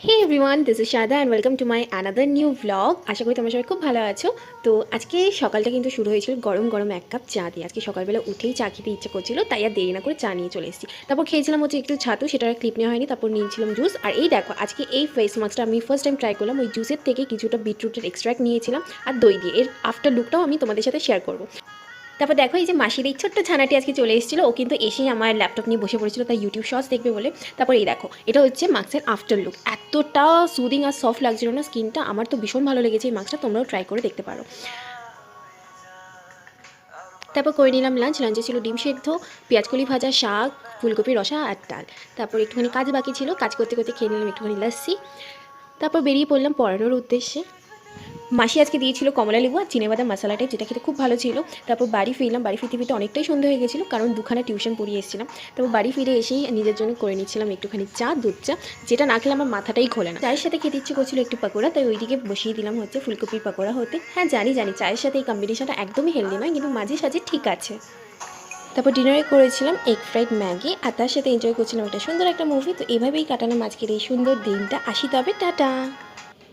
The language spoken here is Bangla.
Hey everyone, this is Sharda and welcome to my another new blog. আশা করি তোমরা সবাই খুব ভালো আছো। তো আজকে সকালটা কিন্তু শুরু হয়েছিল গরম গরম এক কাপ চা দিয়ে। আজকে সকালবেলা উঠেই চা খেতে ইচ্ছে করছিল, তাই আর দেরি না করে চা নিয়ে চলে এসেছি। তারপর খেয়েছিলাম হচ্ছে একটু ছাতু, সেটার ক্লিপ নেওয়া হয়নি। তারপর নিয়েছিলাম জুস। আর এই দেখো, আজকে এই ফেস মাস্কটা আমি ফার্স্ট টাইম ট্রাই করলাম। ওই জুসের থেকে কিছুটা বিটরুটের এক্সট্রাক্ট নিয়েছিলাম আর দই দিয়ে। এর আফটার লুকটাও আমি তোমাদের সাথে শেয়ার করবো। তারপর দেখো, এই যে মাসির এই ছোট্ট ছানাটি আজকে চলে এসেছিলো। ও কিন্তু এসেই আমার ল্যাপটপ নিয়ে বসে পড়েছিল, তাই ইউটিউব শর্টস দেখবে বলে। তারপর এই দেখো, এটা হচ্ছে মাস্কের আফটার লুক। এতটা সুদিং আর সফট লাগছিল না স্কিনটা, আমার তো ভীষণ ভালো লেগেছে এই মাস্কটা। তোমরাও ট্রাই করে দেখতে পারো। তারপর করে নিলাম লাঞ্চ। লাঞ্চে ছিল ডিম সেদ্ধ, পেঁয়াজকলি ভাজা, শাক, ফুলকপি রসা আর ডাল। তারপর একটুখানি কাজ বাকি ছিল, কাজ করতে করতে খেয়ে নিলাম একটুখানি লাস্সি। তারপর বেরিয়ে পড়লাম পড়ানোর উদ্দেশ্যে। মাসি আজকে দিয়েছিল কমলা লেবু আর চিনেবাদাম মশলা টাইপ, যেটা খেতে খুব ভালো ছিল। তারপর বাড়ি ফিরলাম। বাড়ি ফিরতে ফিরতে অনেকটাই সন্ধ্যা হয়ে গেছিলো, কারণ দুখানা টিউশন পড়িয়ে এসেছিলাম। তারপর বাড়ি ফিরে এসেই নিজের জন্য করে নিচ্ছিলাম একটুখানি চা, দুধ চা, যেটা না খেলে আমার মাথাটাই খোলে না। চায়ের সাথে খেতে ইচ্ছে করছিল একটু পাকোড়া, তাই ওইদিকে বসিয়ে দিলাম হচ্ছে ফুলকপির পাকোড়া হতে। হ্যাঁ জানি চায়ের সাথে এই কম্বিনেশনটা একদমই হেলদি নয়, কিন্তু মাঝে সাঝে ঠিক আছে। তারপর ডিনারে করেছিলাম এগ ফ্রাইড ম্যাগি, আর তার সাথে এনজয় করছিলাম একটা সুন্দর একটা মুভি। তো এভাবেই কাটালাম আজকের এই সুন্দর দিনটা। আসি তবে, টাটা।